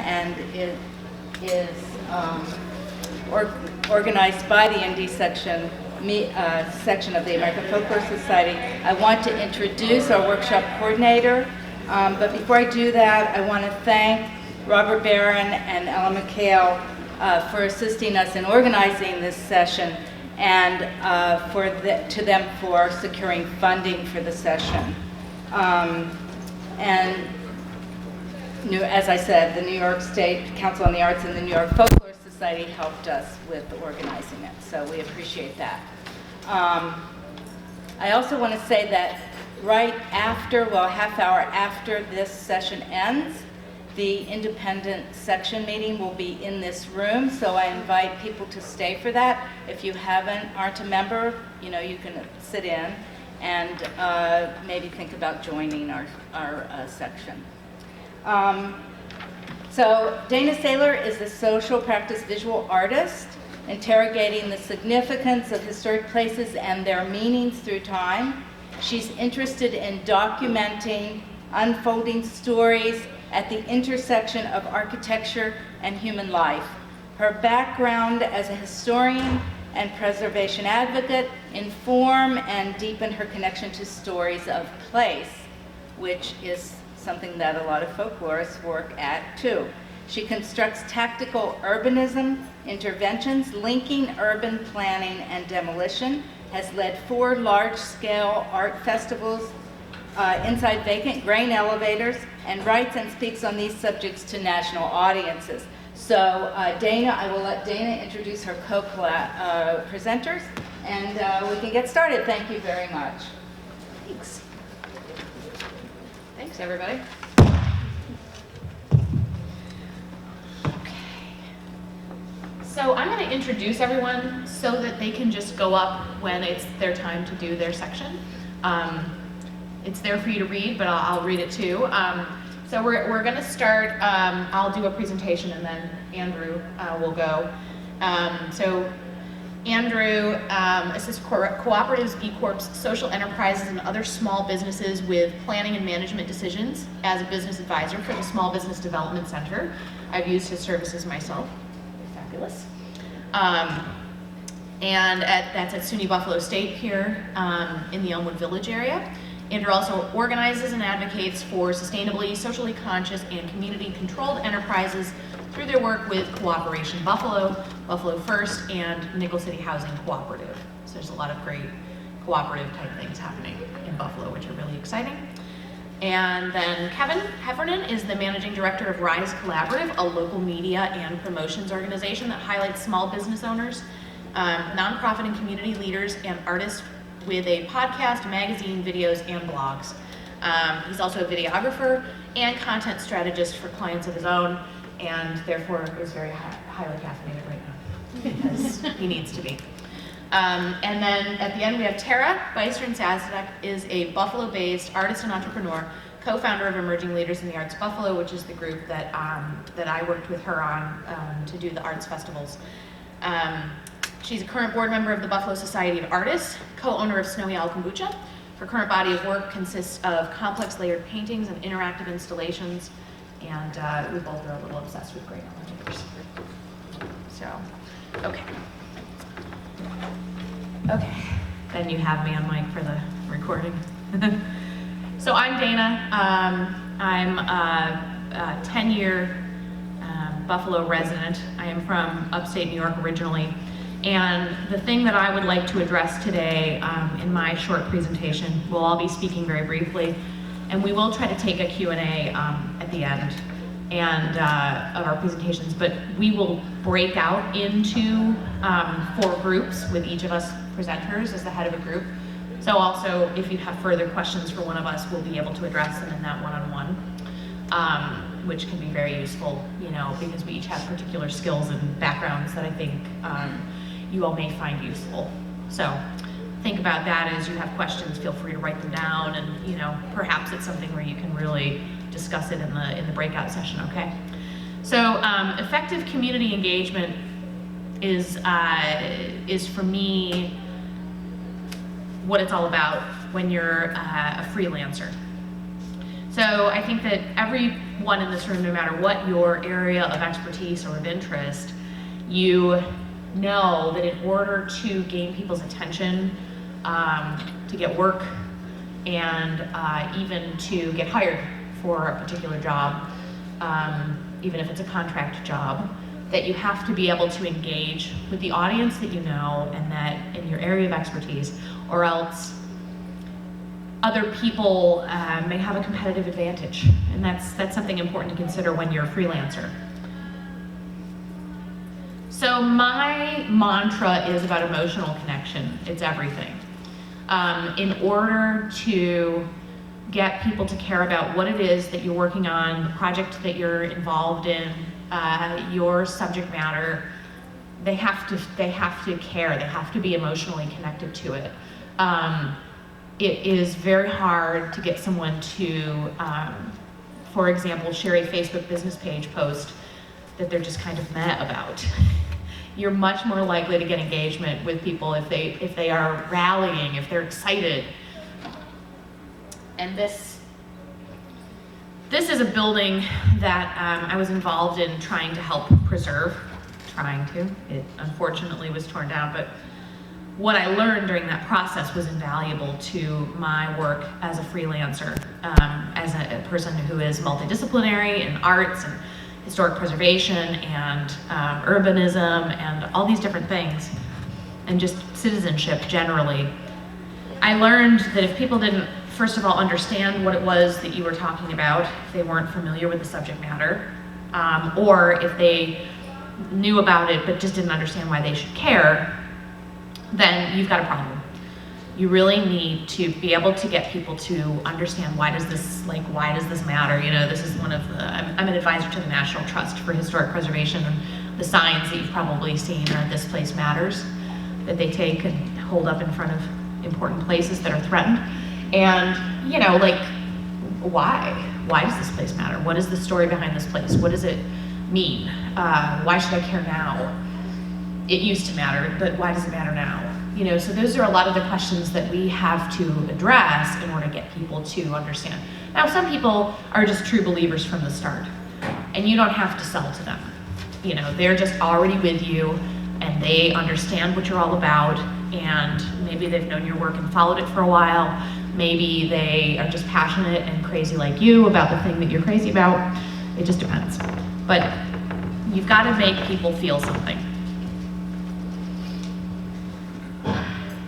and it is organized by the ND section of the American Folklore Society. I want to introduce our workshop coordinator, but before I do that, I want to thank Robert Barron and Ella McHale for assisting us in organizing this session, and to them for securing funding for the session. And as I said, the New York State Council on the Arts and the New York Folklore Society helped us with organizing it, so we appreciate that. I also want to say that right after, well, a half hour after this session ends, the independent section meeting will be in this room, so I invite people to stay for that. If you aren't a member, you can sit in and maybe think about joining our section. So Dana Saylor is a social practice visual artist, interrogating the significance of historic places and their meanings through time. She's interested in documenting unfolding stories at the intersection of architecture and human life. Her background as a historian and preservation advocate inform and deepen her connection to stories of place, which is something that a lot of folklorists work at too. She constructs tactical urbanism interventions linking urban planning and demolition, has led 4 large-scale art festivals inside vacant grain elevators, and writes and speaks on these subjects to national audiences. So Dana, I will let Dana introduce her co-presenters, and we can get started. Thank you very much. Thanks. Thanks, everybody. So I'm going to introduce everyone so that they can just go up when it's their time to do their section. It's there for you to read, but I'll read it too. So we're going to start, I'll do a presentation and then Andrew will go. So Andrew assists cooperatives, B Corps, social enterprises, and other small businesses with planning and management decisions as a business advisor for the Small Business Development Center. I've used his services myself. Fabulous. And that's at SUNY Buffalo State here in the Elmwood Village area. Andrew also organizes and advocates for sustainably, socially conscious, and community-controlled enterprises through their work with Cooperation Buffalo, Buffalo First, and Nickel City Housing Cooperative. So there's a lot of great cooperative type things happening in Buffalo, which are really exciting. And then Kevin Heffernan is the managing director of Rise Collaborative, a local media and promotions organization that highlights small business owners, nonprofit and community leaders, and artists with a podcast, magazine, videos, and blogs. He's also a videographer and content strategist for clients of his own, and therefore is very highly caffeinated right now, because he needs to be. And then at the end we have Tara Bystron-Sazdak, is a Buffalo-based artist and entrepreneur, co-founder of Emerging Leaders in the Arts Buffalo, which is the group that I worked with her on to do the arts festivals. She's a current board member of the Buffalo Society of Artists, co-owner of Snowy Owl Kombucha. Her current body of work consists of complex layered paintings and interactive installations, and we both are a little obsessed with great elevators. So, okay. Okay, then you have me on mic for the recording. So I'm Dana. I'm a 10-year Buffalo resident. I am from upstate New York originally. And the thing that I would like to address today in my short presentation, we'll all be speaking very briefly, and we will try to take a Q&A at the end of our presentations, but we will break out into 4 groups with each of us presenters as the head of a group. So also, if you have further questions for one of us, we'll be able to address them in that one-on-one, which can be very useful, because we each have particular skills and backgrounds that I think you all may find useful. So think about that as you have questions. Feel free to write them down, and perhaps it's something where you can really discuss it in the breakout session. Okay. So effective community engagement is for me what it's all about when you're a freelancer. So I think that everyone in this room, no matter what your area of expertise or of interest, you know that in order to gain people's attention, to get work, and even to get hired for a particular job, even if it's a contract job, that you have to be able to engage with the audience that you know and that in your area of expertise, or else other people may have a competitive advantage. And that's something important to consider when you're a freelancer. So my mantra is about emotional connection. It's everything. In order to get people to care about what it is that you're working on, the project that you're involved in, your subject matter, they have to care, they have to be emotionally connected to it. It is very hard to get someone to, for example, share a Facebook business page post that they're just kind of meh about. You're much more likely to get engagement with people if they are rallying, if they're excited. And this is a building that I was involved in trying to help preserve. It unfortunately was torn down, but what I learned during that process was invaluable to my work as a freelancer, as a person who is multidisciplinary in arts and historic preservation and urbanism and all these different things, and just citizenship generally. I learned that if people didn't, first of all, understand what it was that you were talking about, if they weren't familiar with the subject matter, or if they knew about it but just didn't understand why they should care, then you've got a problem. You really need to be able to get people to understand why does this matter? You know, this is one of the, I'm an advisor to the National Trust for Historic Preservation, and the signs that you've probably seen are "This place matters," that they take and hold up in front of important places that are threatened. And, you know, like, why? Why does this place matter? What is the story behind this place? What does it mean? Why should I care now? It used to matter, but why does it matter now? You know, so those are a lot of the questions that we have to address in order to get people to understand. Now, some people are just true believers from the start, and you don't have to sell to them. You know, they're just already with you, and they understand what you're all about, and maybe they've known your work and followed it for a while. Maybe they are just passionate and crazy like you about the thing that you're crazy about. It just depends. But you've got to make people feel something.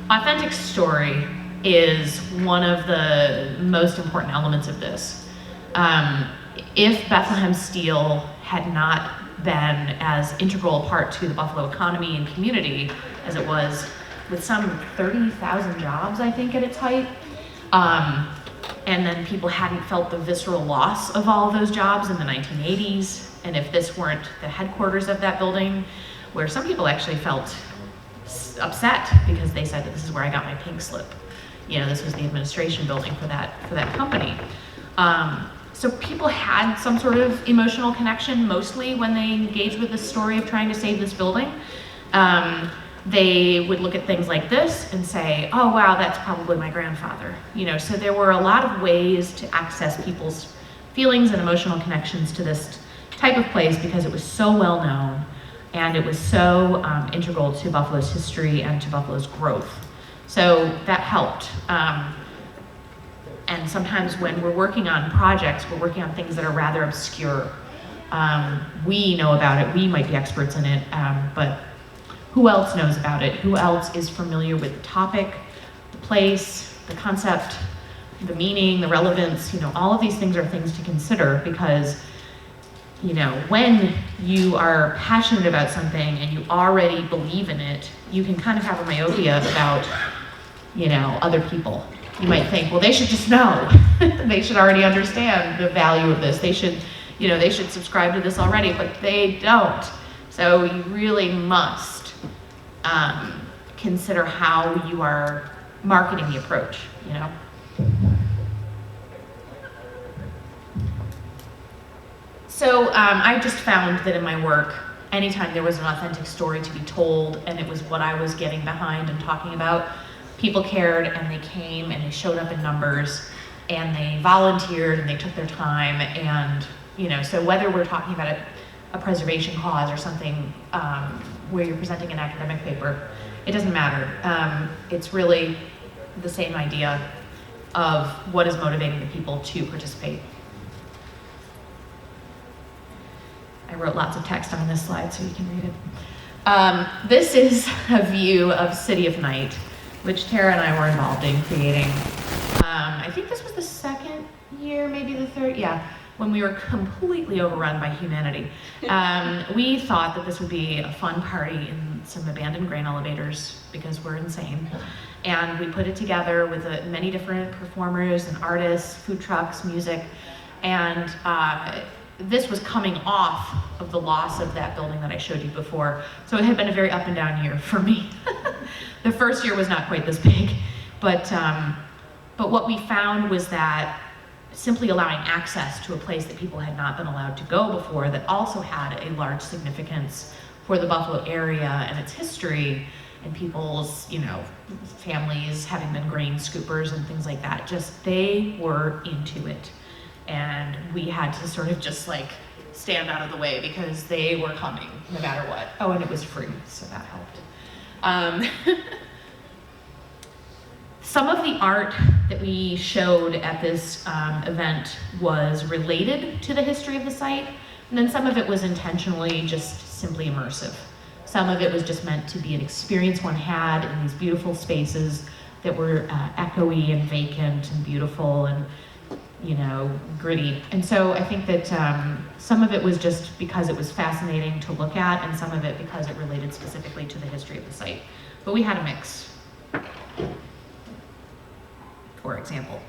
Authentic story is one of the most important elements of this. If Bethlehem Steel had not been as integral a part to the Buffalo economy and community as it was, with some 30,000 jobs, I think, at its height, and then people hadn't felt the visceral loss of all of those jobs in the 1980s, and if this weren't the headquarters of that building, where some people actually felt upset because they said that this is where I got my pink slip. You know, this was the administration building for that company. So people had some sort of emotional connection, mostly when they engaged with the story of trying to save this building. They would look at things like this and say, oh wow, that's probably my grandfather. You know, so there were a lot of ways to access people's feelings and emotional connections to this type of place because it was so well known and it was so integral to Buffalo's history and to Buffalo's growth. So that helped. And sometimes when we're working on projects, we're working on things that are rather obscure. We know about it, we might be experts in it, but who else knows about it? Who else is familiar with the topic, the place, the concept, the meaning, the relevance? You know, all of these things are things to consider because, you know, when you are passionate about something and you already believe in it, you can kind of have a myopia about, you know, other people. You might think, well, they should just know. They should already understand the value of this. They should, you know, they should subscribe to this already, but they don't. So you really must consider how you are marketing the approach, you know. So I just found that in my work, anytime there was an authentic story to be told and it was what I was getting behind and talking about, people cared and they came and they showed up in numbers and they volunteered and they took their time, and so whether we're talking about a preservation cause or something where you're presenting an academic paper, it doesn't matter. It's really the same idea of what is motivating the people to participate. I wrote lots of text on this slide so you can read it. This is a view of City of Night, which Tara and I were involved in creating. I think this was the second year, maybe the third, yeah, when we were completely overrun by humanity. We thought that this would be a fun party in some abandoned grain elevators because we're insane. And we put it together with many different performers and artists, food trucks, music, and this was coming off of the loss of that building that I showed you before. So it had been a very up and down year for me. The first year was not quite this big, but what we found was that simply allowing access to a place that people had not been allowed to go before, that also had a large significance for the Buffalo area and its history, and people's, families having been grain scoopers and things like that, just they were into it. And we had to sort of just like stand out of the way because they were coming no matter what. Oh, and it was free, so that helped. Some of the art that we showed at this event was related to the history of the site, and then some of it was intentionally just simply immersive. Some of it was just meant to be an experience one had in these beautiful spaces that were echoey and vacant and beautiful and gritty. And so I think that some of it was just because it was fascinating to look at, and some of it because it related specifically to the history of the site. But we had a mix. For example,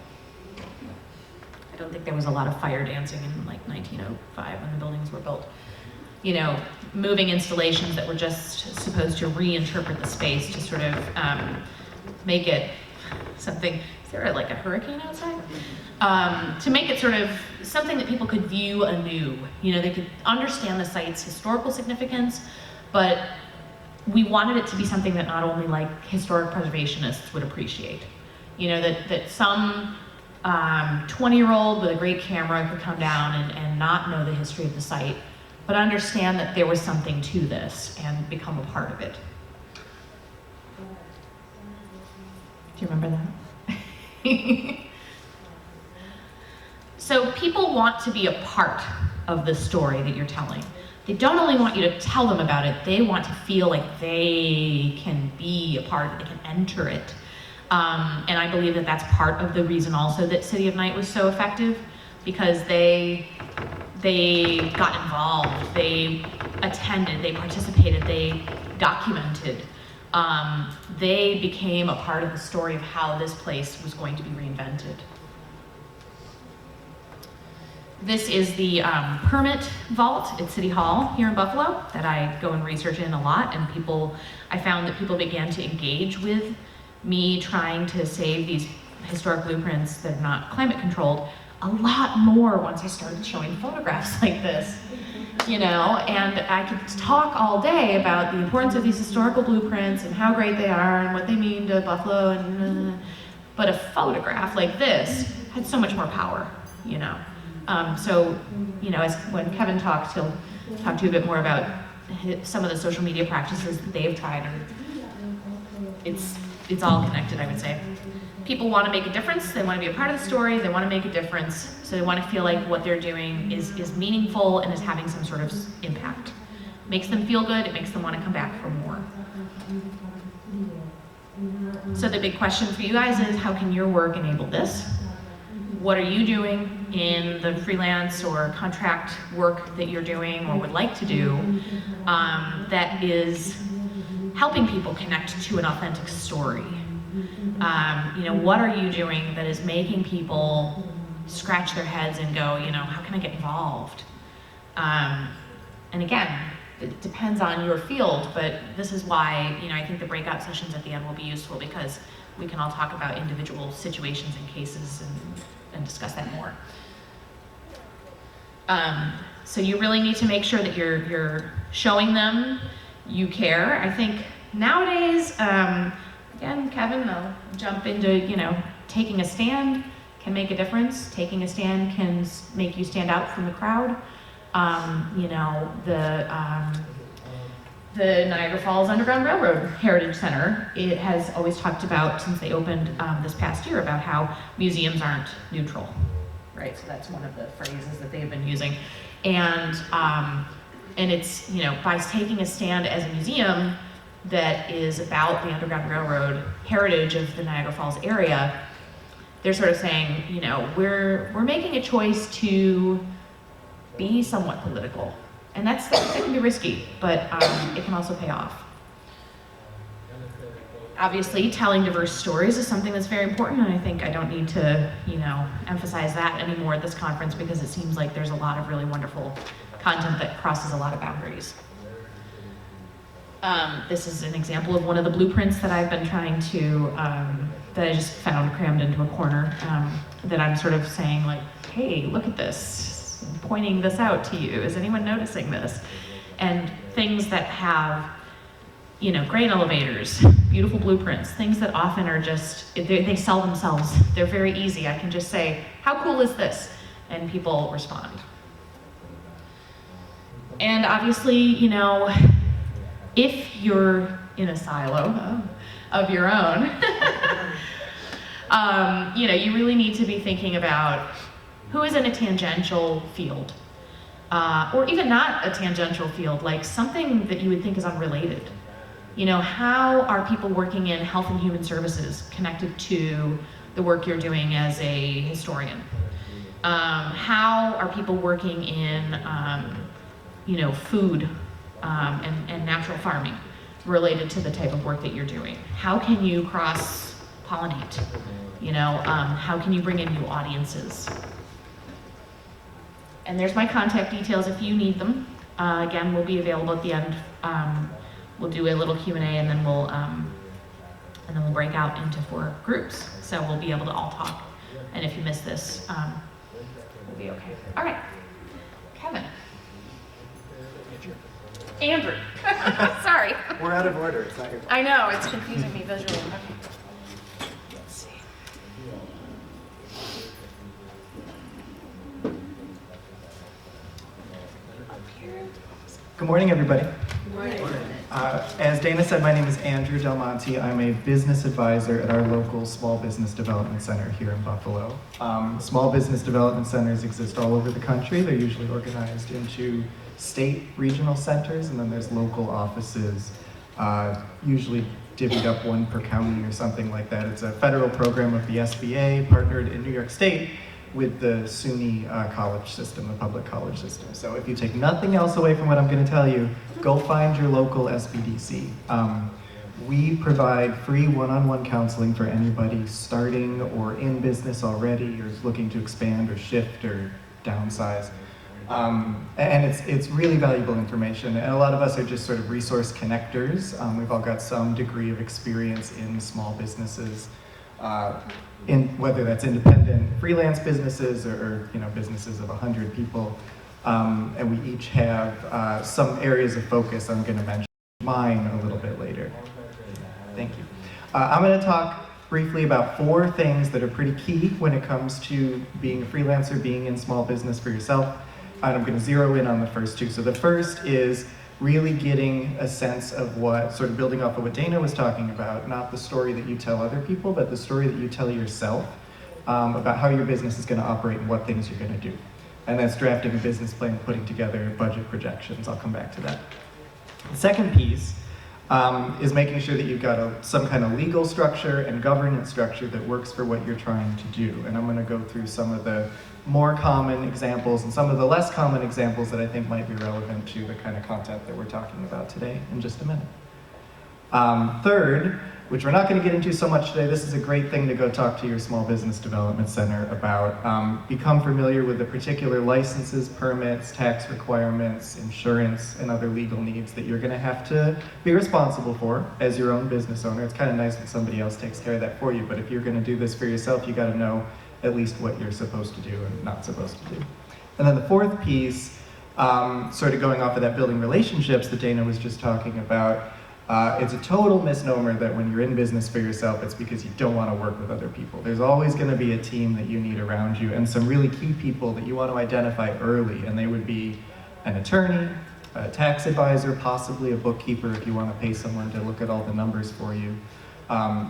I don't think there was a lot of fire dancing in like 1905 when the buildings were built. Moving installations that were just supposed to reinterpret the space to sort of make it something. Is there like a hurricane outside? To make it sort of something that people could view anew. They could understand the site's historical significance, but we wanted it to be something that not only like historic preservationists would appreciate. That some 20-year-old with a great camera could come down and not know the history of the site, but understand that there was something to this and become a part of it. Do you remember that? So people want to be a part of the story that you're telling. They don't only want you to tell them about it, they want to feel like they can be a part, they can enter it. And I believe that that's part of the reason also that City of Night was so effective, because they got involved, they attended, they participated, they documented. They became a part of the story of how this place was going to be reinvented. This is the permit vault at City Hall here in Buffalo that I go and research in a lot, and I found that people began to engage with me trying to save these historic blueprints that are not climate controlled a lot more once I started showing photographs like this, and I could talk all day about the importance of these historical blueprints and how great they are and what they mean to Buffalo, but a photograph like this had so much more power, So, as when Kevin talks, he'll talk to you a bit more about some of the social media practices that they've tried, and it's all connected, I would say. People want to make a difference, they want to be a part of the story, they want to make a difference, so they want to feel like what they're doing is meaningful and is having some sort of impact. It makes them feel good, it makes them want to come back for more. So the big question for you guys is, how can your work enable this? What are you doing in the freelance or contract work that you're doing or would like to do that is helping people connect to an authentic story? What are you doing that is making people scratch their heads and go, how can I get involved? And again, it depends on your field, but this is why, I think the breakout sessions at the end will be useful, because we can all talk about individual situations and cases and discuss that more. So you really need to make sure that you're showing them you care. I think nowadays, again, Kevin, I'll jump into, taking a stand can make a difference. Taking a stand can make you stand out from the crowd. You know, the Niagara Falls Underground Railroad Heritage Center, it has always talked about, since they opened this past year, about how museums aren't neutral, right? So that's one of the phrases that they've been using. And it's, you know, by taking a stand as a museum that is about the Underground Railroad heritage of the Niagara Falls area, they're sort of saying, you know, we're making a choice to be somewhat political. And that can be risky, but it can also pay off. Obviously, telling diverse stories is something that's very important, and I think I don't need to, you know, emphasize that anymore at this conference, because it seems like there's a lot of really wonderful content that crosses a lot of boundaries. This is an example of one of the blueprints that I've been trying to, that I just found crammed into a corner, that I'm sort of saying like, hey, look at this. Pointing this out to you. Is anyone noticing this? And things that have, you know, grain elevators, beautiful blueprints, things that often are just, they sell themselves. They're very easy. I can just say, how cool is this? And people respond. And obviously, you know, if you're in a silo of your own, you know, you really need to be thinking about who is in a tangential field, or even not a tangential field, like something that you would think is unrelated. You know, how are people working in health and human services connected to the work you're doing as a historian? How are people working in, you know, food and natural farming related to the type of work that you're doing? How can you cross-pollinate? You know, how can you bring in new audiences? And there's my contact details if you need them. Again, we'll be available at the end. We'll do a little Q&A, and then we'll break out into 4 groups. So we'll be able to all talk. And if you miss this, we'll be okay. All right, Kevin. Andrew. Sorry. We're out of order. It's not your fault. I know, it's confusing me visually. Okay. Let's see. Good morning, everybody. Good morning. As Dana said, my name is Andrew Del Monte. I'm a business advisor at our local Small Business Development Center here in Buffalo. Small business development centers exist all over the country. They're usually organized into state regional centers, and then there's local offices, usually divvied up 1 per county or something like that. It's a federal program of the SBA, partnered in New York State with the SUNY college system, the public college system. So if you take nothing else away from what I'm going to tell you, go find your local SBDC. We provide free one-on-one counseling for anybody starting or in business already, or is looking to expand or shift or downsize. And it's really valuable information. And a lot of us are just sort of resource connectors. We've all got some degree of experience in small businesses, in whether that's independent freelance businesses or you know, businesses of 100 people. And we each have some areas of focus. I'm going to mention mine a little bit later. Thank you. I'm going to talk briefly about 4 things that are pretty key when it comes to being a freelancer, being in small business for yourself. And I'm going to zero in on the first 2. So the first is really getting a sense of what, sort of building off of what Dana was talking about, not the story that you tell other people, but the story that you tell yourself about how your business is going to operate and what things you're going to do. And that's drafting a business plan, putting together budget projections. I'll come back to that. The second piece is making sure that you've got some kind of legal structure and governance structure that works for what you're trying to do. And I'm going to go through some of the more common examples and some of the less common examples that I think might be relevant to the kind of content that we're talking about today in just a minute. Third, which we're not going to get into so much today, this is a great thing to go talk to your small business development center about. Become familiar with the particular licenses, permits, tax requirements, insurance, and other legal needs that you're going to have to be responsible for as your own business owner. It's kind of nice when somebody else takes care of that for you, but if you're going to do this for yourself, you got to know at least what you're supposed to do and not supposed to do. And then the fourth piece, sort of going off of that building relationships that Dana was just talking about, It's a total misnomer that when you're in business for yourself, it's because you don't want to work with other people. There's always going to be a team that you need around you, and some really key people that you want to identify early, and they would be an attorney, a tax advisor, possibly a bookkeeper if you want to pay someone to look at all the numbers for you,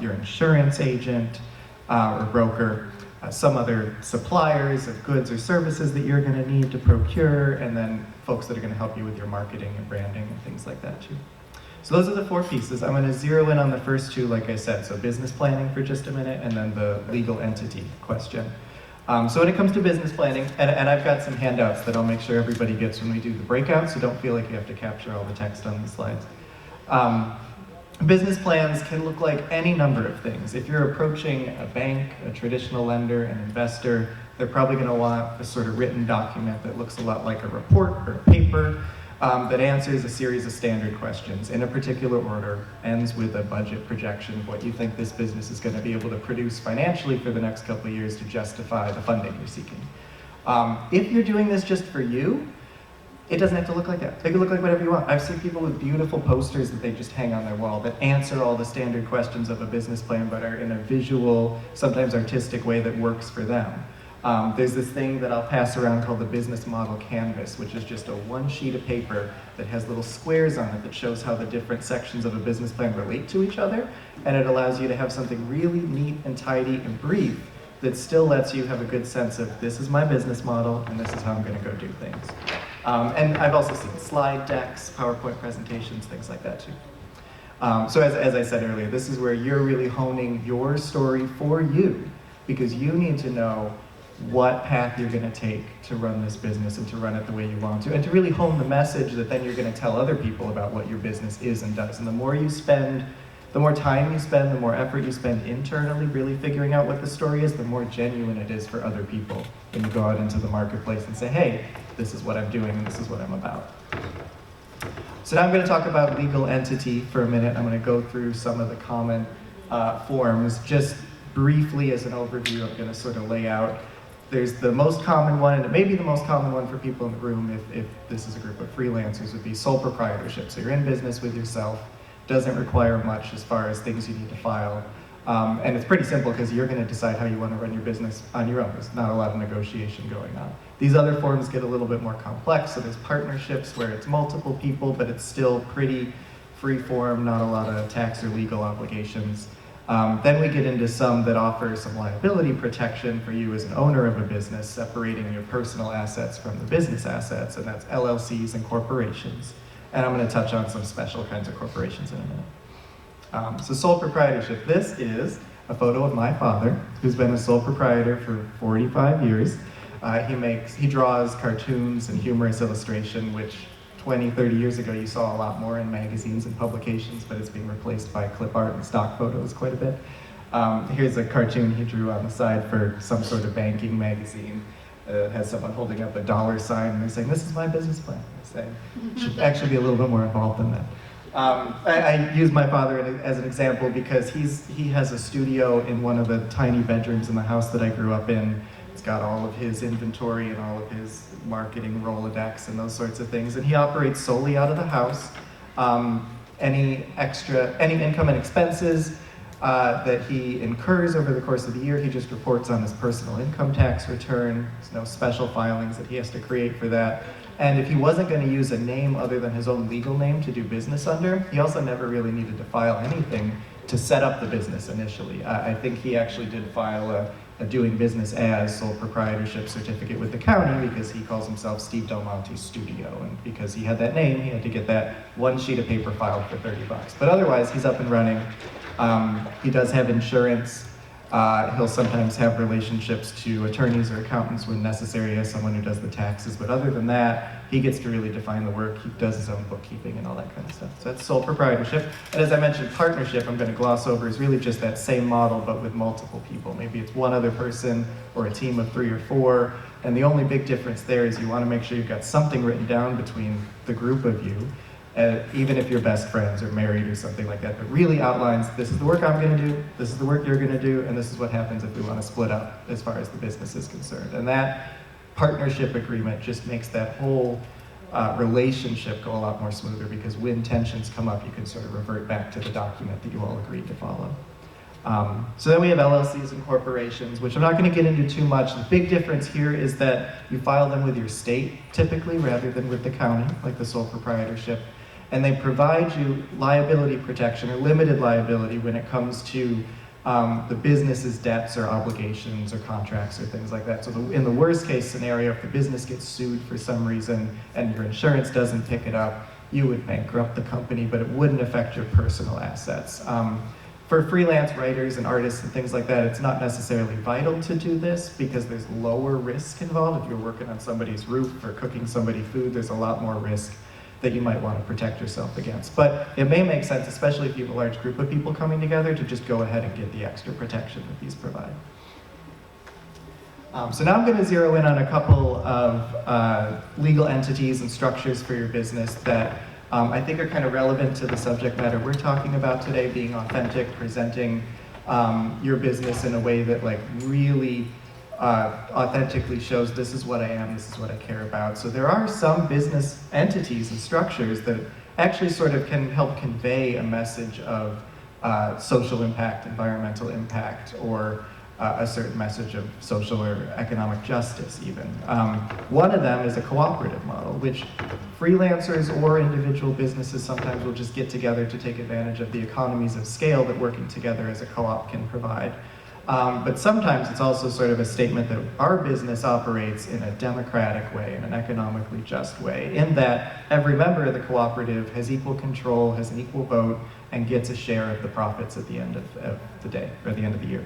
your insurance agent or broker, some other suppliers of goods or services that you're going to need to procure, and then folks that are going to help you with your marketing and branding and things like that too. So those are the 4 pieces. I'm going to zero in on the first 2, like I said, so business planning for just a minute, and then the legal entity question. So when it comes to business planning, and I've got some handouts that I'll make sure everybody gets when we do the breakout, so don't feel like you have to capture all the text on the slides. Business plans can look like any number of things. If you're approaching a bank, a traditional lender, an investor, they're probably going to want a sort of written document that looks a lot like a report or a paper that answers a series of standard questions in a particular order, ends with a budget projection of what you think this business is going to be able to produce financially for the next couple of years to justify the funding you're seeking. If you're doing this just for you, it doesn't have to look like that. It can look like whatever you want. I've seen people with beautiful posters that they just hang on their wall that answer all the standard questions of a business plan, but are in a visual, sometimes artistic way that works for them. There's this thing that I'll pass around called the business model canvas, which is just a 1 sheet of paper that has little squares on it that shows how the different sections of a business plan relate to each other, and it allows you to have something really neat and tidy and brief that still lets you have a good sense of this is my business model and this is how I'm going to go do things. And I've also seen slide decks, PowerPoint presentations, things like that too. So as I said earlier, this is where you're really honing your story for you, because you need to know what path you're going to take to run this business and to run it the way you want to, and to really hone the message that then you're going to tell other people about what your business is and does. And the more you spend, the more time you spend, the more effort you spend internally really figuring out what the story is, the more genuine it is for other people when you go out into the marketplace and say, hey, this is what I'm doing and this is what I'm about. So now I'm going to talk about legal entity for a minute. I'm going to go through some of the common forms. Just briefly as an overview, I'm going to sort of lay out. There's the most common one, and it may be the most common one for people in the room if this is a group of freelancers, would be sole proprietorship. So you're in business with yourself, doesn't require much as far as things you need to file. And it's pretty simple because you're going to decide how you want to run your business on your own. There's not a lot of negotiation going on. These other forms get a little bit more complex, so there's partnerships where it's multiple people, but it's still pretty free form, not a lot of tax or legal obligations. Then we get into some that offer some liability protection for you as an owner of a business, separating your personal assets from the business assets, and that's LLCs and corporations. And I'm going to touch on some special kinds of corporations in a minute. So sole proprietorship. This is a photo of my father, who's been a sole proprietor for 45 years. He draws cartoons and humorous illustration, which 20, 30 years ago you saw a lot more in magazines and publications, but it's being replaced by clip art and stock photos quite a bit. Here's a cartoon he drew on the side for some sort of banking magazine. It has someone holding up a dollar sign and they're saying, this is my business plan. They're saying, should actually be a little bit more involved than that. I use my father as an example because he has a studio in one of the tiny bedrooms in the house that I grew up in. It's got all of his inventory and all of his marketing Rolodex and those sorts of things. And he operates solely out of the house. Any income and expenses that he incurs over the course of the year, he just reports on his personal income tax return. There's no special filings that he has to create for that. And if he wasn't going to use a name other than his own legal name to do business under, he also never really needed to file anything to set up the business initially. I think he actually did file a doing business as sole proprietorship certificate with the county because he calls himself Steve Del Monte's Studio. And because he had that name, he had to get that 1 sheet of paper filed for $30. But otherwise, he's up and running. He does have insurance. He'll sometimes have relationships to attorneys or accountants when necessary as someone who does the taxes. But other than that, he gets to really define the work. He does his own bookkeeping and all that kind of stuff. So that's sole proprietorship. And as I mentioned, partnership, I'm going to gloss over, is really just that same model, but with multiple people. Maybe it's one other person or a team of 3 or 4. And the only big difference there is you want to make sure you've got something written down between the group of you. Even if you're best friends or married or something like that, but really outlines, this is the work I'm going to do, this is the work you're going to do, and this is what happens if we want to split up as far as the business is concerned. And that partnership agreement just makes that whole relationship go a lot more smoother, because when tensions come up, you can sort of revert back to the document that you all agreed to follow. So then we have LLCs and corporations, which I'm not going to get into too much. The big difference here is that you file them with your state, typically, rather than with the county, like the sole proprietorship. And they provide you liability protection, or limited liability, when it comes to the business's debts or obligations or contracts or things like that. So in the worst case scenario, if the business gets sued for some reason and your insurance doesn't pick it up, you would bankrupt the company, but it wouldn't affect your personal assets. For freelance writers and artists and things like that, it's not necessarily vital to do this, because there's lower risk involved. If you're working on somebody's roof or cooking somebody food, there's a lot more risk that you might want to protect yourself against. But it may make sense, especially if you have a large group of people coming together, to just go ahead and get the extra protection that these provide. So now I'm going to zero in on a couple of legal entities and structures for your business that I think are kind of relevant to the subject matter we're talking about today, being authentic, presenting your business in a way that really authentically shows this is what I am, this is what I care about. So there are some business entities and structures that actually sort of can help convey a message of social impact, environmental impact, or a certain message of social or economic justice even. One of them is a cooperative model, which freelancers or individual businesses sometimes will just get together to take advantage of the economies of scale that working together as a co-op can provide. But sometimes it's also sort of a statement that our business operates in a democratic way, in an economically just way, in that every member of the cooperative has equal control, has an equal vote, and gets a share of the profits at the end of the day, or at the end of the year.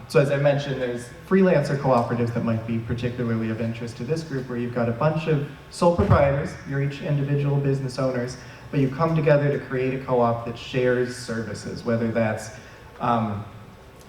So as I mentioned, there's freelancer cooperatives that might be particularly of interest to this group, where you've got a bunch of sole proprietors, you're each individual business owners, but you come together to create a co-op that shares services, whether that's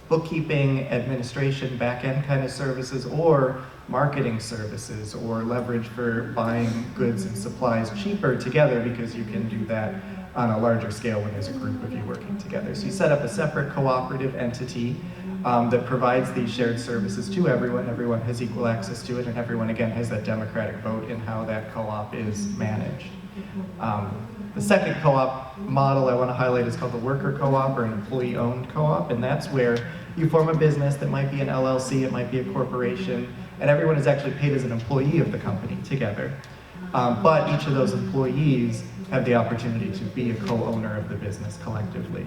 bookkeeping, administration, back-end kind of services, or marketing services, or leverage for buying goods and supplies cheaper together, because you can do that on a larger scale when there's a group of you working together. So you set up a separate cooperative entity that provides these shared services to everyone. Everyone has equal access to it, and everyone, again, has that democratic vote in how that co-op is managed. The second co-op model I want to highlight is called the worker co-op, or an employee-owned co-op, and that's where you form a business that might be an LLC, it might be a corporation, and everyone is actually paid as an employee of the company together. But each of those employees have the opportunity to be a co-owner of the business collectively.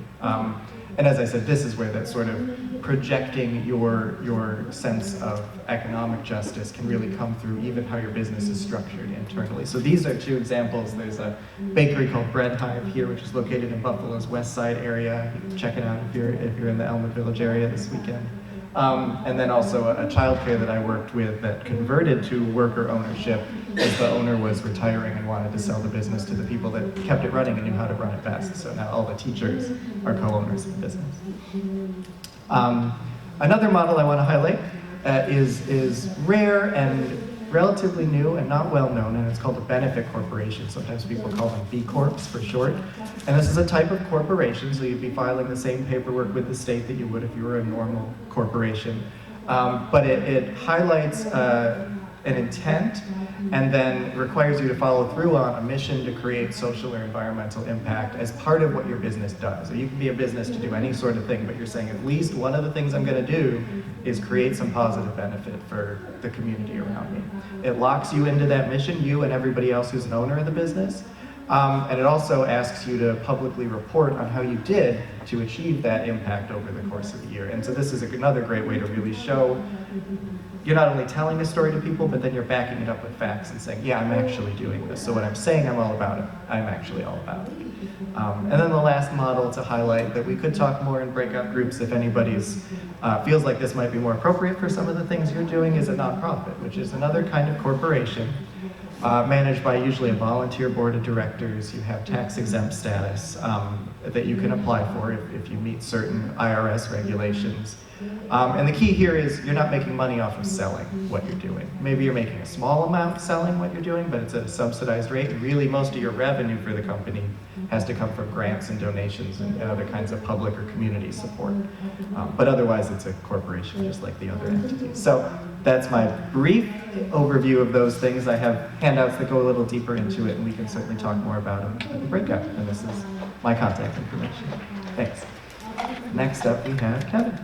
And as I said, this is where that sort of projecting your sense of economic justice can really come through, even how your business is structured internally. So these are two examples. There's a bakery called Bread Hive here, which is located in Buffalo's West Side area. You can check it out if you're in the Elmwood Village area this weekend. And then also a childcare that I worked with that converted to worker ownership as the owner was retiring and wanted to sell the business to the people that kept it running and knew how to run it best. So now all the teachers are co-owners of the business. Another model I want to highlight is rare and relatively new and not well known, and it's called a benefit corporation. Sometimes people call them B Corps for short. And this is a type of corporation, so you'd be filing the same paperwork with the state that you would if you were a normal corporation. But it highlights an intent and then requires you to follow through on a mission to create social or environmental impact as part of what your business does. So you can be a business to do any sort of thing, but you're saying at least one of the things I'm going to do is create some positive benefit for the community around me. It locks you into that mission, you and everybody else who's an owner of the business. And it also asks you to publicly report on how you did to achieve that impact over the course of the year. And so this is another great way to really show you're not only telling a story to people, but then you're backing it up with facts and saying, yeah, I'm actually doing this. So what I'm saying I'm all about it, I'm actually all about it. And then the last model to highlight that we could talk more in breakout groups if anybody's feels like this might be more appropriate for some of the things you're doing, is a nonprofit, which is another kind of corporation managed by usually a volunteer board of directors. You have tax exempt status that you can apply for if you meet certain IRS regulations. And the key here is you're not making money off of selling what you're doing. Maybe you're making a small amount selling what you're doing, but it's at a subsidized rate. And really, most of your revenue for the company has to come from grants and donations and other kinds of public or community support. But otherwise, it's a corporation just like the other entities. So that's my brief overview of those things. I have handouts that go a little deeper into it, and we can certainly talk more about them at the breakout. And this is my contact information. Thanks. Next up, we have Kevin.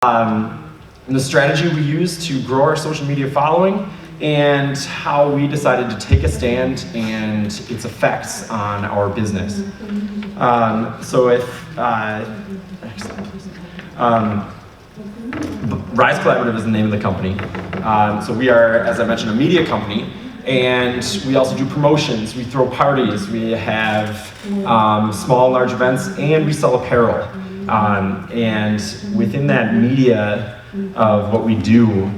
And the strategy we use to grow our social media following, and how we decided to take a stand and its effects on our business. Rise Collaborative is the name of the company. So we are, as I mentioned, a media company, and we also do promotions. We throw parties. We have small and large events, and we sell apparel. And within that media of what we do,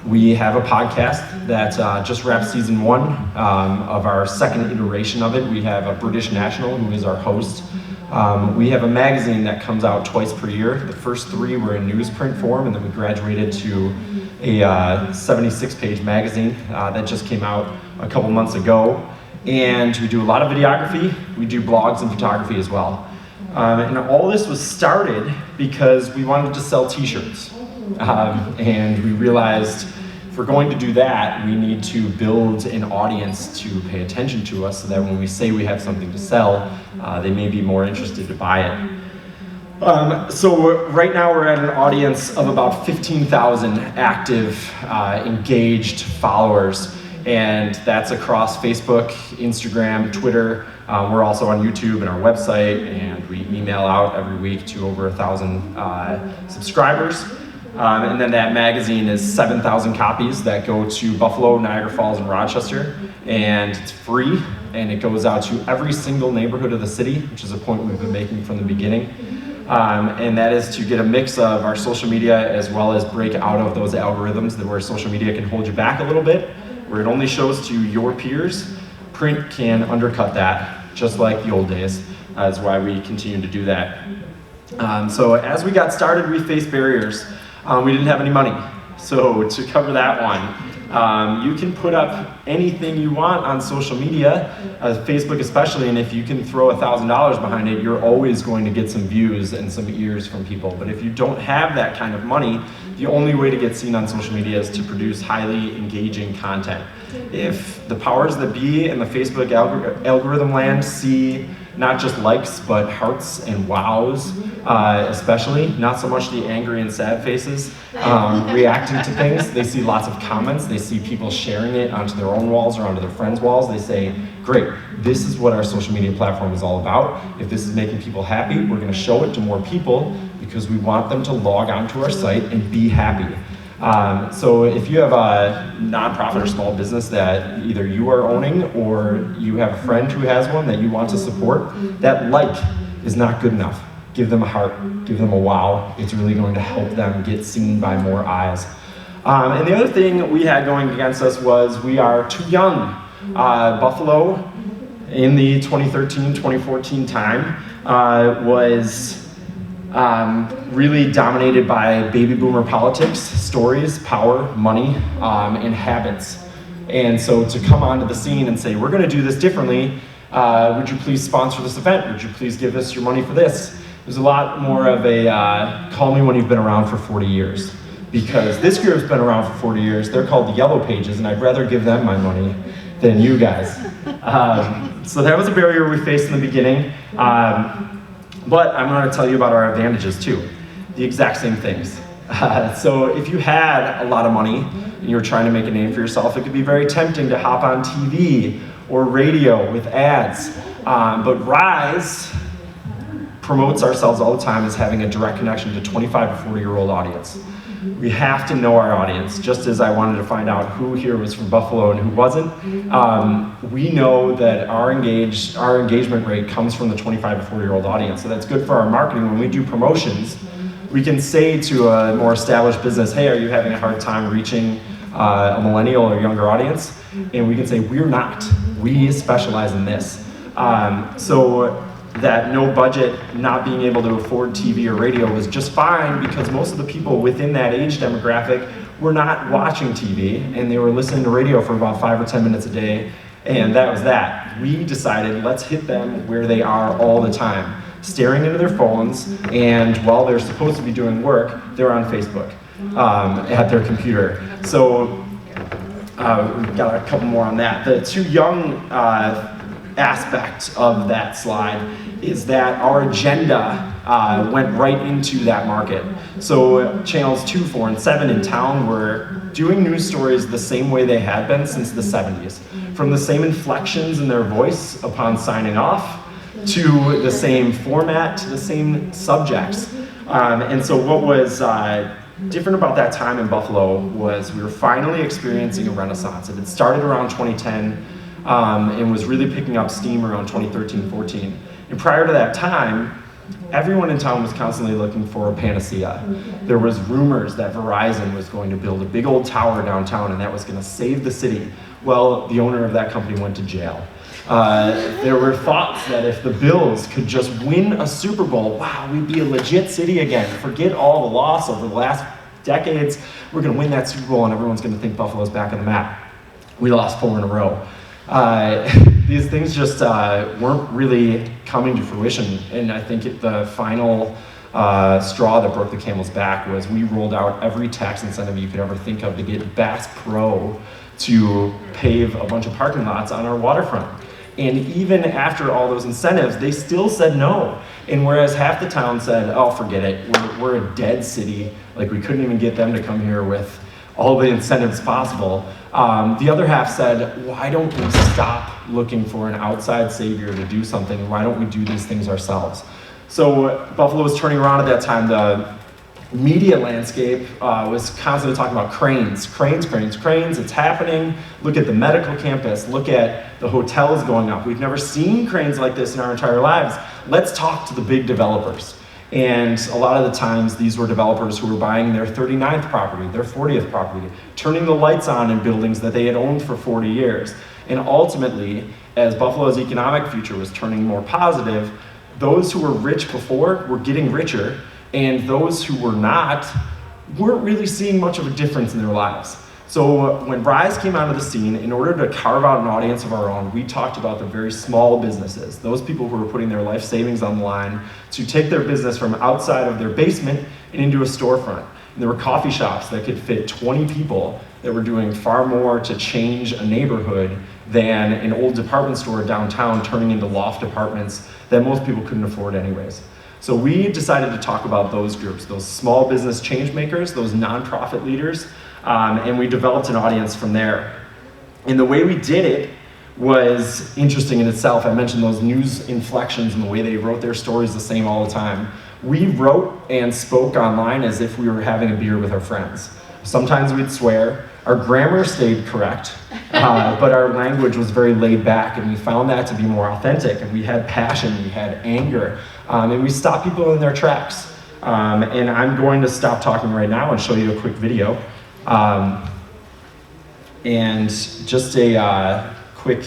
we have a podcast that just wrapped season 1 of our second iteration of it. We have a British national who is our host. We have a magazine that comes out twice per year. The first 3 were in newsprint form, and then we graduated to a 76-page magazine that just came out a couple months ago. And we do a lot of videography. We do blogs and photography as well. And all this was started because we wanted to sell t-shirts. And we realized if we're going to do that, we need to build an audience to pay attention to us so that when we say we have something to sell, they may be more interested to buy it. So right now we're at an audience of about 15,000 active, engaged followers. And that's across Facebook, Instagram, Twitter. We're also on YouTube and our website, and we email out every week to over 1,000 subscribers. And then that magazine is 7,000 copies that go to Buffalo, Niagara Falls, and Rochester. And it's free, and it goes out to every single neighborhood of the city, which is a point we've been making from the beginning. And that is to get a mix of our social media as well as break out of those algorithms that where social media can hold you back a little bit, where it only shows to your peers. Print can undercut that, just like the old days. That's why we continue to do that. So as we got started, we faced barriers. We didn't have any money. So to cover that one, you can put up anything you want on social media, Facebook especially, and if you can throw $1,000 behind it, you're always going to get some views and some ears from people. But if you don't have that kind of money, the only way to get seen on social media is to produce highly engaging content. If the powers that be in the Facebook algorithm land see not just likes, but hearts and wows, especially, not so much the angry and sad faces reacting to things. They see lots of comments. They see people sharing it onto their own walls or onto their friends' walls. They say, great, this is what our social media platform is all about. If this is making people happy, we're gonna show it to more people because we want them to log onto our site and be happy. So if you have a nonprofit or small business that either you are owning or you have a friend who has one that you want to support, that like is not good enough. Give them a heart, give them a wow. It's really going to help them get seen by more eyes. And the other thing we had going against us was we are too young. Buffalo in the 2013-2014 time was really dominated by baby boomer politics, stories, power, money, and habits. And so to come onto the scene and say, we're gonna do this differently, would you please sponsor this event? Would you please give us your money for this? There's a lot more of a, call me when you've been around for 40 years. Because this group's been around for 40 years, they're called the Yellow Pages, and I'd rather give them my money than you guys. So that was a barrier we faced in the beginning. But I'm going to tell you about our advantages too. The exact same things. So if you had a lot of money and you're trying to make a name for yourself, it could be very tempting to hop on TV or radio with ads. But Rise promotes ourselves all the time as having a direct connection to 25 to 40-year-old audience. We have to know our audience, just as I wanted to find out who here was from Buffalo and who wasn't. We know that our engagement rate comes from the 25 to 40-year-old audience, so that's good for our marketing. When we do promotions, we can say to a more established business, hey, are you having a hard time reaching a millennial or younger audience? And we can say, we're not. We specialize in this. So that no budget, not being able to afford TV or radio was just fine because most of the people within that age demographic were not watching TV and they were listening to radio for about 5 or 10 minutes a day, and that was that. We decided, let's hit them where they are all the time, staring into their phones, and while they're supposed to be doing work, they're on Facebook at their computer. So we've got a couple more on that. The too young aspect of that slide is that our agenda went right into that market. So channels 2, 4, and 7 in town were doing news stories the same way they had been since the 70s. From the same inflections in their voice upon signing off, to the same format, to the same subjects. And so what was different about that time in Buffalo was we were finally experiencing a renaissance. It had started around 2010 and was really picking up steam around 2013, 14. And prior to that time, everyone in town was constantly looking for a panacea. There was rumors that Verizon was going to build a big old tower downtown and that was going to save the city. Well, the owner of that company went to jail. There were thoughts that if the Bills could just win a Super Bowl, wow, we'd be a legit city again. Forget all the loss over the last decades. We're going to win that Super Bowl and everyone's going to think Buffalo's back on the map. We lost 4 in a row. These things just weren't really coming to fruition, and I think the final straw that broke the camel's back was we rolled out every tax incentive you could ever think of to get Bass Pro to pave a bunch of parking lots on our waterfront. And even after all those incentives, they still said no. And whereas half the town said, oh, forget it, we're a dead city, like we couldn't even get them to come here with all the incentives possible. The other half said, why don't we stop looking for an outside savior to do something? Why don't we do these things ourselves? So Buffalo was turning around at that time. The media landscape was constantly talking about cranes, cranes, cranes, cranes. It's happening. Look at the medical campus. Look at the hotels going up. We've never seen cranes like this in our entire lives. Let's talk to the big developers. And a lot of the times, these were developers who were buying their 39th property, their 40th property, turning the lights on in buildings that they had owned for 40 years. And ultimately, as Buffalo's economic future was turning more positive, those who were rich before were getting richer, and those who were not weren't really seeing much of a difference in their lives. So when Rise came onto the scene, in order to carve out an audience of our own, we talked about the very small businesses, those people who were putting their life savings on the line to take their business from outside of their basement and into a storefront. And there were coffee shops that could fit 20 people that were doing far more to change a neighborhood than an old department store downtown turning into loft apartments that most people couldn't afford anyways. So we decided to talk about those groups, those small business change makers, those nonprofit leaders, and we developed an audience from there. And the way we did it was interesting in itself. I mentioned those news inflections and the way they wrote their stories the same all the time. We wrote and spoke online as if we were having a beer with our friends. Sometimes we'd swear. Our grammar stayed correct, but our language was very laid back, and we found that to be more authentic, and we had passion, we had anger, and we stopped people in their tracks. And I'm going to stop talking right now and show you a quick video. And just a quick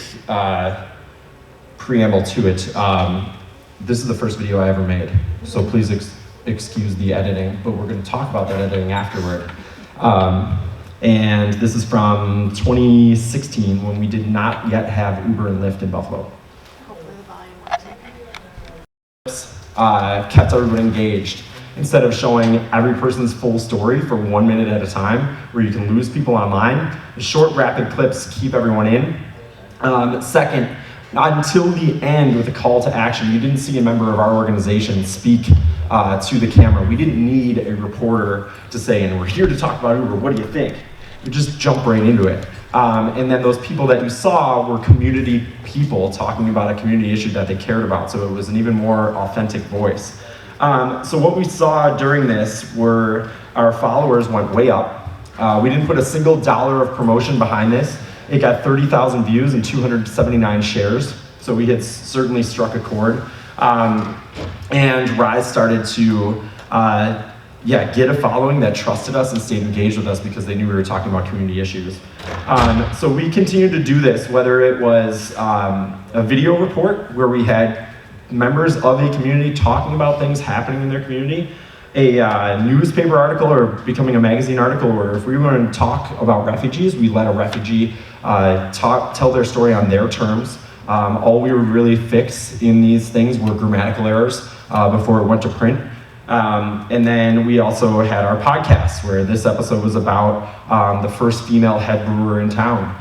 preamble to it. This is the first video I ever made, so please excuse the editing, but we're going to talk about that editing afterward. And this is from 2016 when we did not yet have Uber and Lyft in Buffalo. Hopefully the volume works. Kept everyone engaged. Instead of showing every person's full story for 1 minute at a time, where you can lose people online, the short, rapid clips keep everyone in. Second, not until the end with a call to action, you didn't see a member of our organization speak to the camera. We didn't need a reporter to say, and we're here to talk about Uber, what do you think? We just jump right into it. And then those people that you saw were community people talking about a community issue that they cared about, so it was an even more authentic voice. So what we saw during this were our followers went way up. We didn't put a single dollar of promotion behind this. It got 30,000 views and 279 shares, so we had certainly struck a chord. And Rise started to get a following that trusted us and stayed engaged with us because they knew we were talking about community issues. So we continued to do this, whether it was a video report where we had members of a community talking about things happening in their community, a newspaper article or becoming a magazine article, or if we were going to talk about refugees, we let a refugee tell their story on their terms. All we would really fix in these things were grammatical errors before it went to print. And then we also had our podcast, where this episode was about the first female head brewer in town.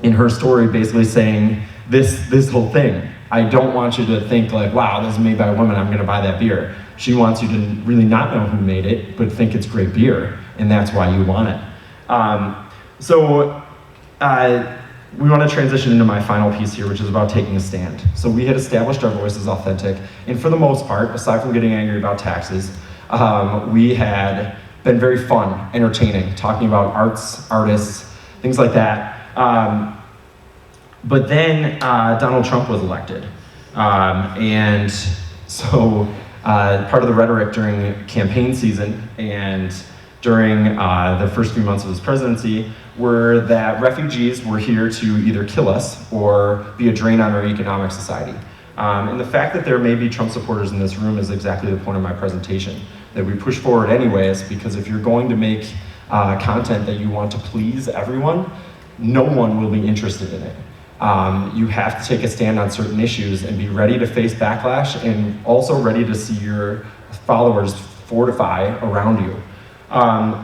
In her story, basically saying this whole thing. I don't want you to think like, wow, this is made by a woman, I'm going to buy that beer. She wants you to really not know who made it, but think it's great beer, and that's why you want it. We want to transition into my final piece here, which is about taking a stand. So we had established our voice as authentic, and for the most part, aside from getting angry about taxes, we had been very fun, entertaining, talking about artists, things like that. But then Donald Trump was elected. And so part of the rhetoric during campaign season and during the first few months of his presidency were that refugees were here to either kill us or be a drain on our economic society. And the fact that there may be Trump supporters in this room is exactly the point of my presentation, that we push forward anyways, because if you're going to make content that you want to please everyone, no one will be interested in it. You have to take a stand on certain issues and be ready to face backlash, and also ready to see your followers fortify around you.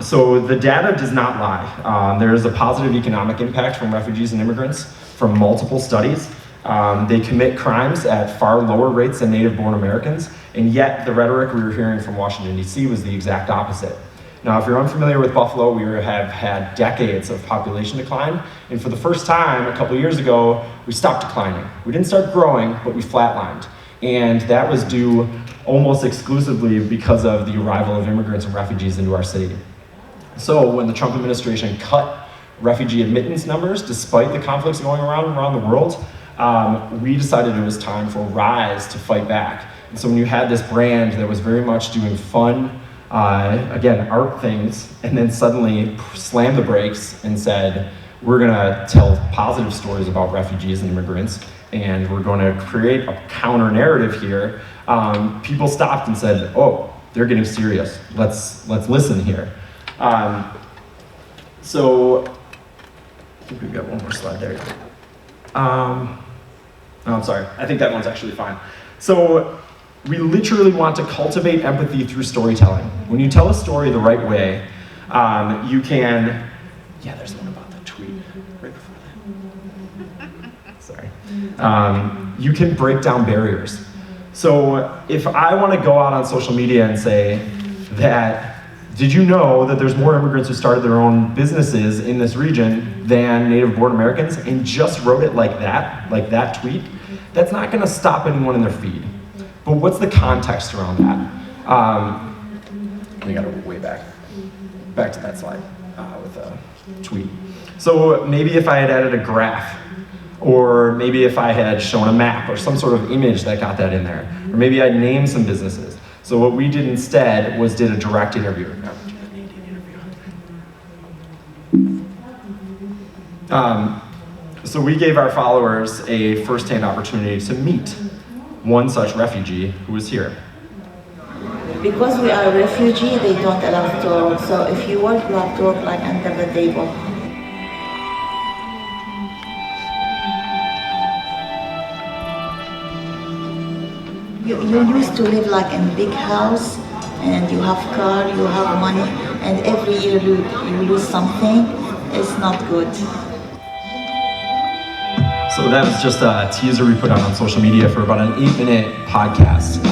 So the data does not lie. There is a positive economic impact from refugees and immigrants from multiple studies. They commit crimes at far lower rates than native-born Americans, and yet the rhetoric we were hearing from Washington, D.C. was the exact opposite. Now, if you're unfamiliar with Buffalo, we have had decades of population decline, and for the first time, a couple years ago, we stopped declining. We didn't start growing, but we flatlined. And that was due almost exclusively because of the arrival of immigrants and refugees into our city. So when the Trump administration cut refugee admittance numbers, despite the conflicts going around the world, we decided it was time for Rise to fight back. And so when you had this brand that was very much doing fun, again, art things, and then suddenly slammed the brakes and said, we're gonna tell positive stories about refugees and immigrants, and we're going to create a counter narrative here, people stopped and said, oh, they're getting serious. Let's listen here. So, I think we've got one more slide there. No, I'm sorry. I think that one's actually fine. So, we literally want to cultivate empathy through storytelling. When you tell a story the right way, you can, yeah, there's one about the tweet right before that. Sorry. You can break down barriers. So if I want to go out on social media and say that, did you know that there's more immigrants who started their own businesses in this region than native-born Americans, and just wrote it like that tweet, that's not going to stop anyone in their feed. But what's the context around that? We got to way back to that slide with a tweet. So maybe if I had added a graph, or maybe if I had shown a map or some sort of image that got that in there, or maybe I'd named some businesses. So what we did instead was did a direct interview. So we gave our followers a first-hand opportunity to meet one such refugee who was here. Because we are a refugee, they don't allow us to work. So if you work, you have to work like under the table. You used to live like in a big house, and you have car, you have money, and every year you lose something. It's not good. So that was just a teaser we put out on social media for about an 8-minute podcast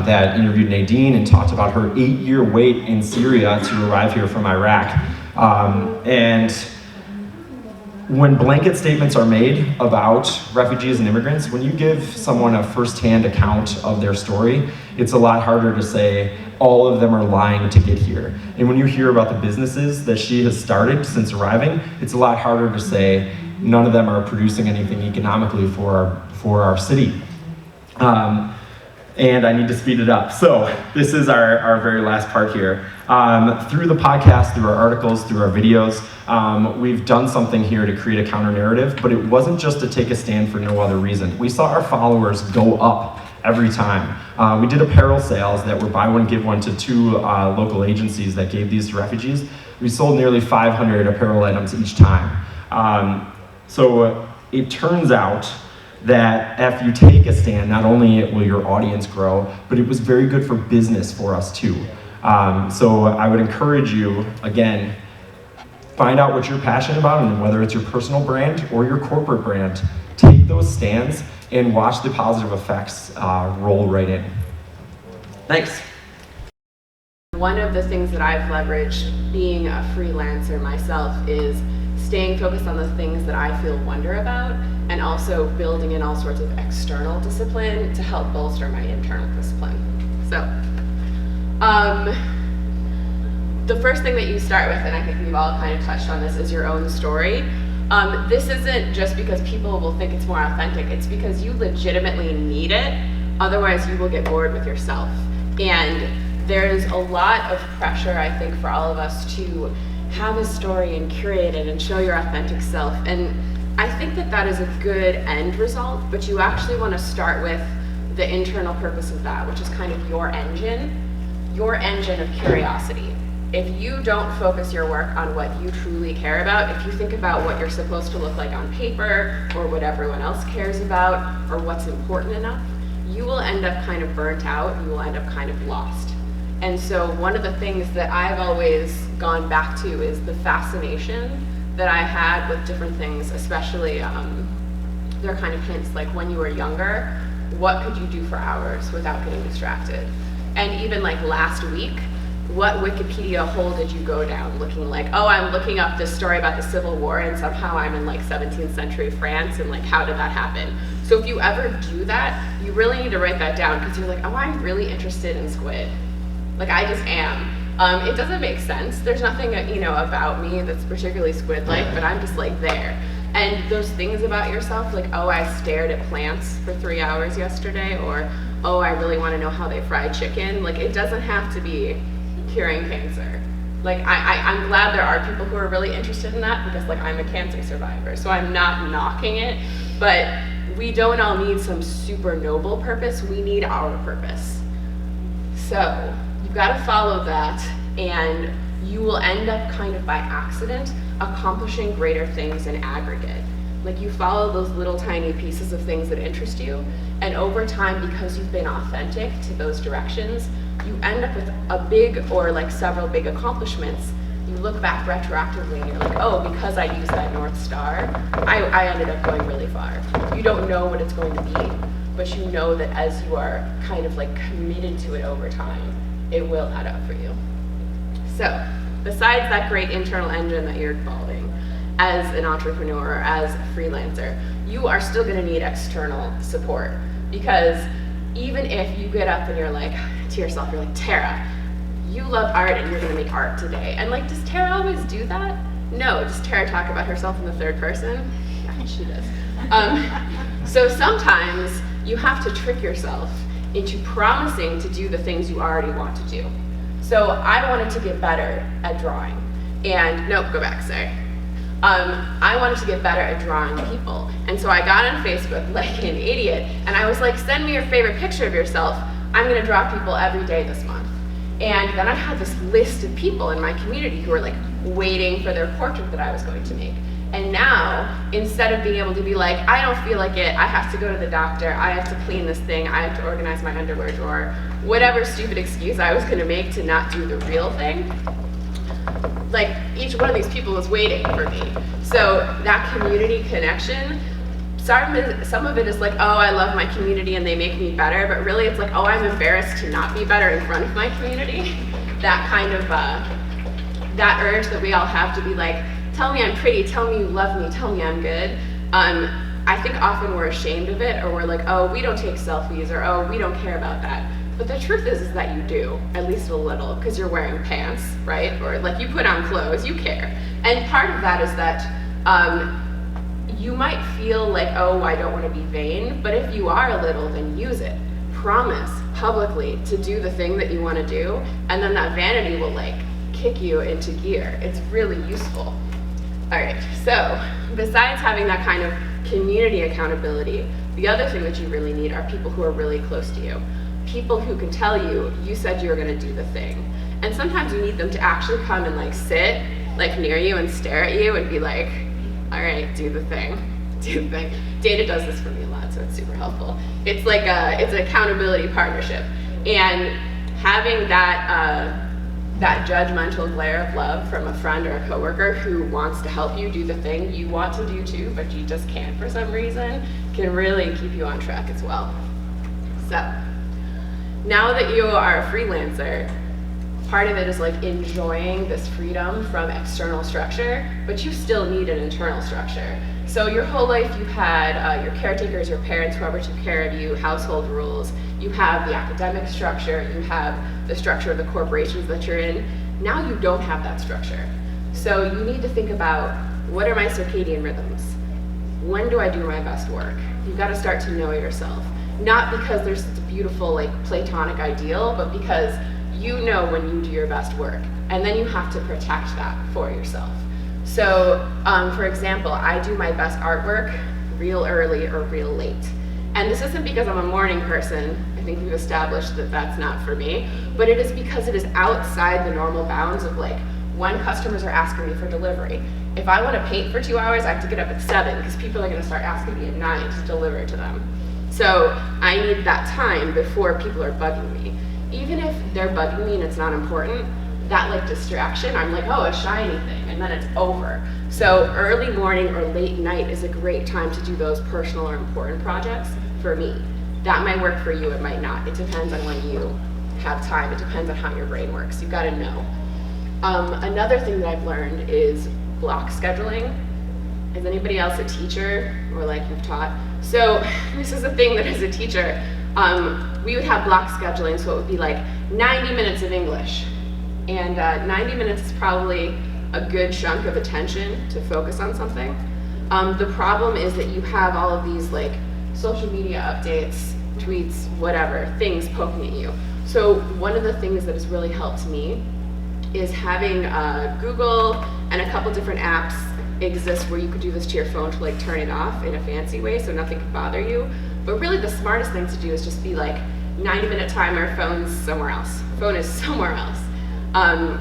that interviewed Nadine and talked about her 8-year wait in Syria to arrive here from Iraq. And when blanket statements are made about refugees and immigrants, when you give someone a first-hand account of their story, it's a lot harder to say all of them are lying to get here. And when you hear about the businesses that she has started since arriving, it's a lot harder to say none of them are producing anything economically for our city. And I need to speed it up. So this is our very last part here. Through the podcast, through our articles, through our videos, we've done something here to create a counter narrative, but it wasn't just to take a stand for no other reason. We saw our followers go up every time. We did apparel sales that were buy one, give one to 2 local agencies that gave these to refugees. We sold nearly 500 apparel items each time. So it turns out that if you take a stand, not only will your audience grow, but it was very good for business for us too. So I would encourage you, again, find out what you're passionate about, and whether it's your personal brand or your corporate brand, take those stands and watch the positive effects roll right in. Thanks. One of the things that I've leveraged being a freelancer myself is staying focused on the things that I feel wonder about, and also building in all sorts of external discipline to help bolster my internal discipline. So, the first thing that you start with, and I think we've all kind of touched on this, is your own story. This isn't just because people will think it's more authentic, it's because you legitimately need it, otherwise you will get bored with yourself. And there's a lot of pressure, I think, for all of us to have a story and curate it and show your authentic self. And I think that that is a good end result, but you actually want to start with the internal purpose of that, which is kind of your engine of curiosity. If you don't focus your work on what you truly care about, if you think about what you're supposed to look like on paper, or what everyone else cares about, or what's important enough, you will end up kind of burnt out, you will end up kind of lost. And so one of the things that I've always gone back to is the fascination that I had with different things, especially they're kind of hints like when you were younger, what could you do for hours without getting distracted? And even like last week, what Wikipedia hole did you go down looking like, oh, I'm looking up this story about the Civil War and somehow I'm in like 17th century France and like how did that happen? So if you ever do that, you really need to write that down, because you're like, oh, I'm really interested in squid. Like I just am. It doesn't make sense. There's nothing, about me that's particularly squid-like, but I'm just like there. And those things about yourself, like, oh, I stared at plants for 3 hours yesterday, or, oh, I really want to know how they fry chicken. Like, it doesn't have to be curing cancer. Like, I'm glad there are people who are really interested in that, because, like, I'm a cancer survivor, so I'm not knocking it, but we don't all need some super noble purpose. We need our purpose. So you've got to follow that, and you will end up kind of by accident accomplishing greater things in aggregate. Like you follow those little tiny pieces of things that interest you, and over time, because you've been authentic to those directions, you end up with a big or like several big accomplishments. You look back retroactively and you're like, oh, because I used that North Star, I ended up going really far. You don't know what it's going to be, but you know that as you are kind of like committed to it over time, it will add up for you. So, besides that great internal engine that you're evolving as an entrepreneur or as a freelancer, you are still going to need external support, because even if you get up and you're like to yourself, you're like, Tara, you love art and you're going to make art today. And like, does Tara always do that? No. Does Tara talk about herself in the third person? Yeah, she does. So sometimes you have to trick yourself into promising to do the things you already want to do. So I wanted to get better at drawing. And nope, go back, sorry. I wanted to get better at drawing people. And so I got on Facebook like an idiot, and I was like, send me your favorite picture of yourself. I'm gonna draw people every day this month. And then I had this list of people in my community who were like waiting for their portrait that I was going to make. And now, instead of being able to be like, I don't feel like it, I have to go to the doctor, I have to clean this thing, I have to organize my underwear drawer, whatever stupid excuse I was gonna make to not do the real thing, like each one of these people was waiting for me. So that community connection, some of it is like, oh, I love my community and they make me better, but really it's like, oh, I'm embarrassed to not be better in front of my community. That kind of, that urge that we all have to be like, tell me I'm pretty, tell me you love me, tell me I'm good. I think often we're ashamed of it, or we're like, oh, we don't take selfies, or oh, we don't care about that. But the truth is that you do, at least a little, because you're wearing pants, right? Or like you put on clothes, you care. And part of that is that you might feel like, oh, I don't want to be vain, but if you are a little, then use it. promise publicly to do the thing that you want to do, and then that vanity will like kick you into gear. It's really useful. All right, so besides having that kind of community accountability, the other thing that you really need are people who are really close to you. People who can tell you, you said you were gonna do the thing. And sometimes you need them to actually come and like sit like near you and stare at you and be like, all right, do the thing, do the thing. Data does this for me a lot, so it's super helpful. It's like it's an accountability partnership. And having that, that judgmental glare of love from a friend or a coworker who wants to help you do the thing you want to do too, but you just can't for some reason, can really keep you on track as well. So, now that you are a freelancer, part of it is like enjoying this freedom from external structure, but you still need an internal structure. So your whole life you've had your caretakers, your parents, whoever took care of you, household rules, you have the academic structure, you have the structure of the corporations that you're in. Now you don't have that structure. So you need to think about, what are my circadian rhythms? When do I do my best work? You've got to start to know yourself. Not because there's this beautiful like platonic ideal, but because you know when you do your best work. And then you have to protect that for yourself. So for example, I do my best artwork real early or real late. And this isn't because I'm a morning person. I think we've established that that's not for me, but it is because it is outside the normal bounds of like when customers are asking me for delivery. If I want to paint for 2 hours, I have to get up at 7 because people are going to start asking me at 9 to deliver to them. So I need that time before people are bugging me. Even if they're bugging me and it's not important, that like distraction, I'm like, oh, a shiny thing, and then it's over. So early morning or late night is a great time to do those personal or important projects for me. That might work for you, it might not. It depends on when you have time. It depends on how your brain works. You've got to know. Another thing that I've learned is block scheduling. Is anybody else a teacher or like you've taught? So this is a thing that as a teacher, we would have block scheduling, so it would be like 90 minutes of English. And 90 minutes is probably a good chunk of attention to focus on something. The problem is that you have all of these like social media updates, tweets, whatever, things poking at you. So one of the things that has really helped me is having Google and a couple different apps exist where you could do this to your phone to like turn it off in a fancy way so nothing could bother you. But really the smartest thing to do is just be like 90-minute timer, phone's somewhere else. Phone is somewhere else.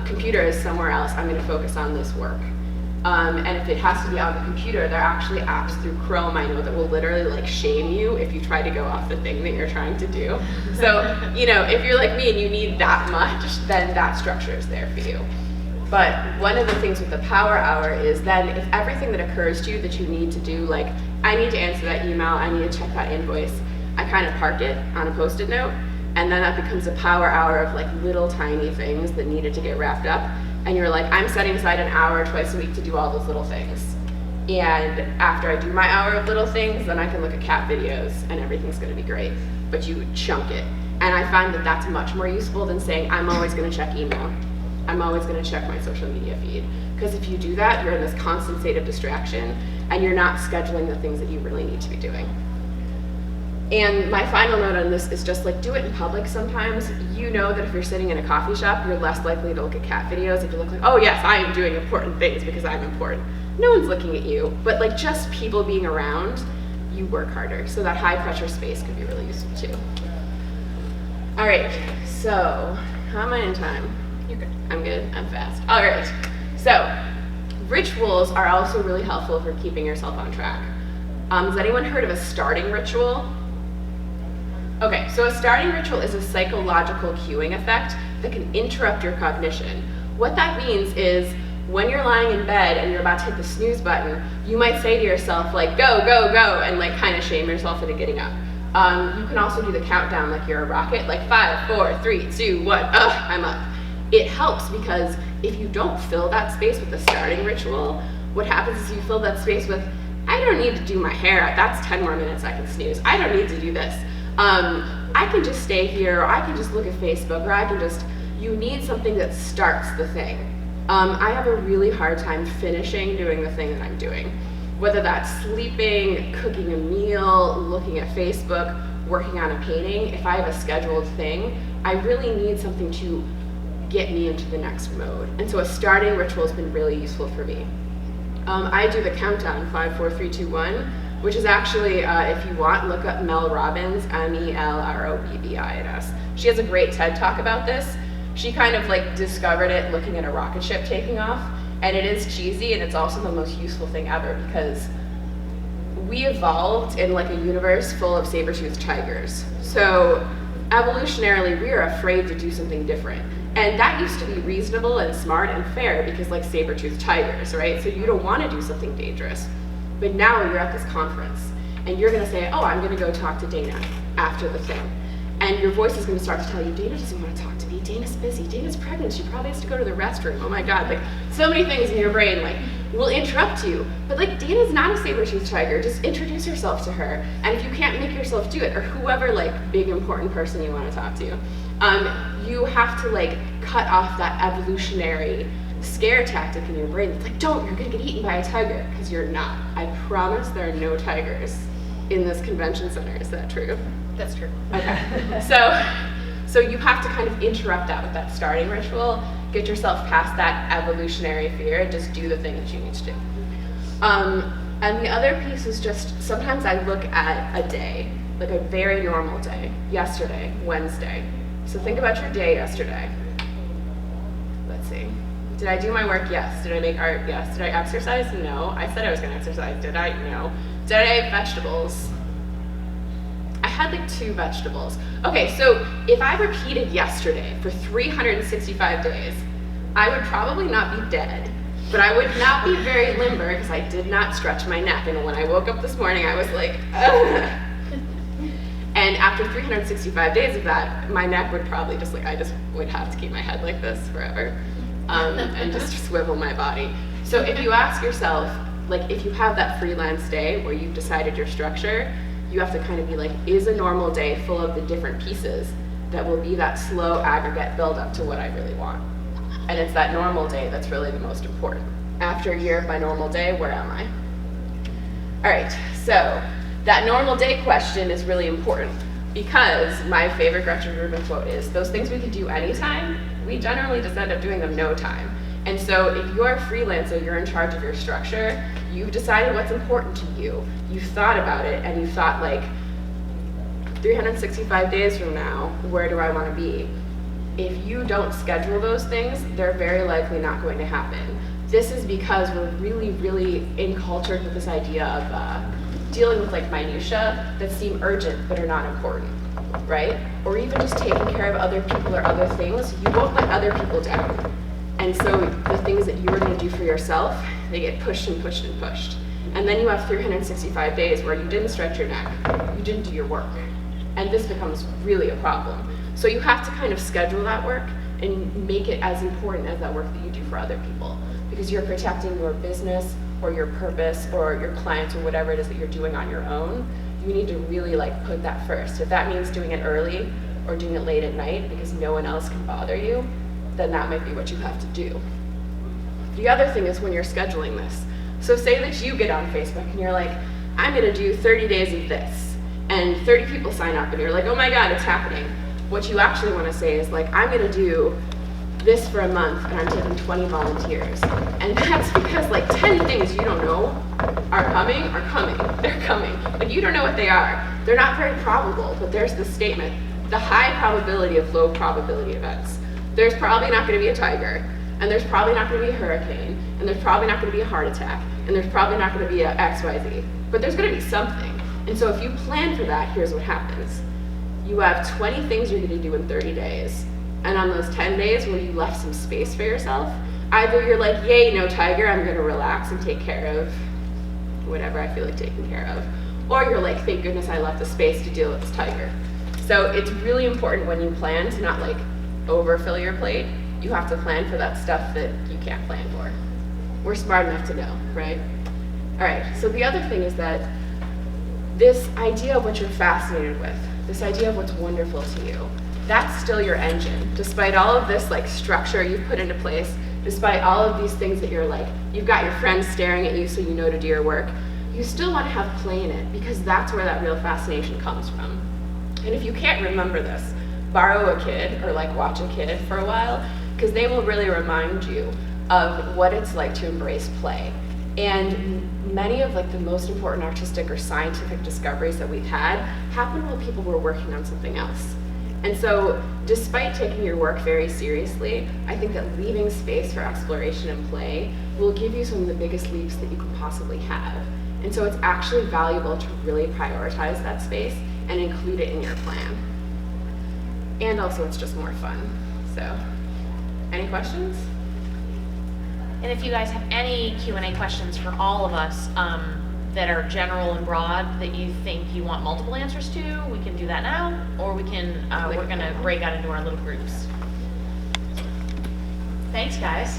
Computer is somewhere else. I'm going to focus on this work. And if it has to be on the computer, there are actually apps through Chrome, I know, that will literally like shame you if you try to go off the thing that you're trying to do. So, you know, if you're like me and you need that much, then that structure is there for you. But one of the things with the power hour is then if everything that occurs to you that you need to do, like I need to answer that email, I need to check that invoice, I kind of park it on a Post-it note, and then that becomes a power hour of like little tiny things that needed to get wrapped up. And you're like, I'm setting aside an hour twice a week to do all those little things. And after I do my hour of little things, then I can look at cat videos and everything's gonna be great. But you chunk it. And I find that that's much more useful than saying, I'm always gonna check email. I'm always gonna check my social media feed. Because if you do that, you're in this constant state of distraction and you're not scheduling the things that you really need to be doing. And my final note on this is just like do it in public sometimes. You know that if you're sitting in a coffee shop, you're less likely to look at cat videos if you look like, oh yes, I am doing important things because I'm important. No one's looking at you, but like just people being around, you work harder. So that high pressure space could be really useful too. All right, so how am I in time? You're good. I'm good, I'm fast. All right, so rituals are also really helpful for keeping yourself on track. Has anyone heard of a starting ritual? Okay, so a starting ritual is a psychological cueing effect that can interrupt your cognition. What that means is when you're lying in bed and you're about to hit the snooze button, you might say to yourself like, go, go, go, and like kind of shame yourself into getting up. You can also do the countdown like you're a rocket, like 5, 4, 3, 2, 1, I'm up. It helps because if you don't fill that space with a starting ritual, what happens is you fill that space with, I don't need to do my hair, that's 10 more minutes I can snooze. I don't need to do this. I can just stay here, or I can just look at Facebook, or I can just, you need something that starts the thing. I have a really hard time finishing doing the thing that I'm doing. Whether that's sleeping, cooking a meal, looking at Facebook, working on a painting, if I have a scheduled thing, I really need something to get me into the next mode. And so a starting ritual has been really useful for me. I do the countdown, 5, 4, 3, 2, 1, which is actually, if you want, look up Mel Robbins, Melrobbins. She has a great TED Talk about this. She kind of like discovered it looking at a rocket ship taking off, and it is cheesy, and it's also the most useful thing ever, because we evolved in like a universe full of saber-toothed tigers. So evolutionarily, we are afraid to do something different. And that used to be reasonable and smart and fair because like saber-toothed tigers, right? So you don't want to do something dangerous. But now you're at this conference and you're gonna say, oh, I'm gonna go talk to Dana after the thing. And your voice is gonna start to tell you, Dana doesn't want to talk to me, Dana's busy, Dana's pregnant, she probably has to go to the restroom, oh my God. Like so many things in your brain like will interrupt you. But like Dana's not a saber-toothed tiger, just introduce yourself to her. And if you can't make yourself do it, or whoever like big important person you want to talk to, you have to like cut off that evolutionary scare tactic in your brain. It's like, don't, you're gonna get eaten by a tiger, because you're not. I promise there are no tigers in this convention center. Is that true? That's true. Okay. So you have to kind of interrupt that with that starting ritual, get yourself past that evolutionary fear, and just do the thing that you need to do. And the other piece is just, sometimes I look at a day, like a very normal day, yesterday, Wednesday. So think about your day yesterday. Let's see. Did I do my work? Yes. Did I make art? Yes. Did I exercise? No. I said I was gonna exercise. Did I? No. Did I eat vegetables? I had like 2 vegetables. Okay, so if I repeated yesterday for 365 days, I would probably not be dead, but I would not be very limber because I did not stretch my neck. And when I woke up this morning, I was like, ugh. And after 365 days of that, my neck would probably just like, I just would have to keep my head like this forever, and just swivel my body. So if you ask yourself, like if you have that freelance day where you've decided your structure, you have to kind of be like, is a normal day full of the different pieces that will be that slow aggregate build up to what I really want? And it's that normal day that's really the most important. After a year of my normal day, where am I? All right, so that normal day question is really important, because my favorite Gretchen Rubin quote is, those things we could do anytime, we generally just end up doing them no time. And so if you're a freelancer, you're in charge of your structure, you've decided what's important to you, you've thought about it, and you thought like, 365 days from now, where do I want to be? If you don't schedule those things, they're very likely not going to happen. This is because we're really, really encultured with this idea of dealing with like minutia that seem urgent but are not important, right? Or even just taking care of other people or other things. You won't let other people down. And so the things that you were gonna do for yourself, they get pushed and pushed and pushed. And then you have 365 days where you didn't stretch your neck, you didn't do your work. And this becomes really a problem. So you have to kind of schedule that work and make it as important as that work that you do for other people, because you're protecting your business or your purpose or your clients or whatever it is that you're doing on your own. You need to really like put that first. If that means doing it early or doing it late at night because no one else can bother you, then that might be what you have to do. The other thing is when you're scheduling this. So say that you get on Facebook and you're like, I'm gonna do 30 days of this, and 30 people sign up and you're like, oh my God, it's happening. What you actually wanna say is like, I'm gonna do this for a month and I'm taking 20 volunteers. And that's because like 10 things you don't know are coming, they're coming. Like you don't know what they are. They're not very probable, but there's this statement, the high probability of low probability events. There's probably not gonna be a tiger, and there's probably not gonna be a hurricane, and there's probably not gonna be a heart attack, and there's probably not gonna be a XYZ, but there's gonna be something. And so if you plan for that, here's what happens. You have 20 things you're gonna do in 30 days. And on those 10 days where you left some space for yourself, either you're like, yay, no tiger, I'm gonna relax and take care of whatever I feel like taking care of. Or you're like, thank goodness I left the space to deal with this tiger. So it's really important when you plan to not like overfill your plate. You have to plan for that stuff that you can't plan for. We're smart enough to know, right? All right, so the other thing is that this idea of what you're fascinated with, this idea of what's wonderful to you, that's still your engine. Despite all of this like structure you've put into place, despite all of these things that you're like, you've got your friends staring at you so you know to do your work, you still want to have play in it because that's where that real fascination comes from. And if you can't remember this, borrow a kid or like watch a kid for a while, because they will really remind you of what it's like to embrace play. And many of like the most important artistic or scientific discoveries that we've had happened while people were working on something else. And so despite taking your work very seriously, I think that leaving space for exploration and play will give you some of the biggest leaps that you could possibly have. And so it's actually valuable to really prioritize that space and include it in your plan. And also it's just more fun. So, any questions? And if you guys have any Q&A questions for all of us that are general and broad that you think you want multiple answers to, we can do that now, or we can, we're gonna break out into our little groups. Thanks, guys.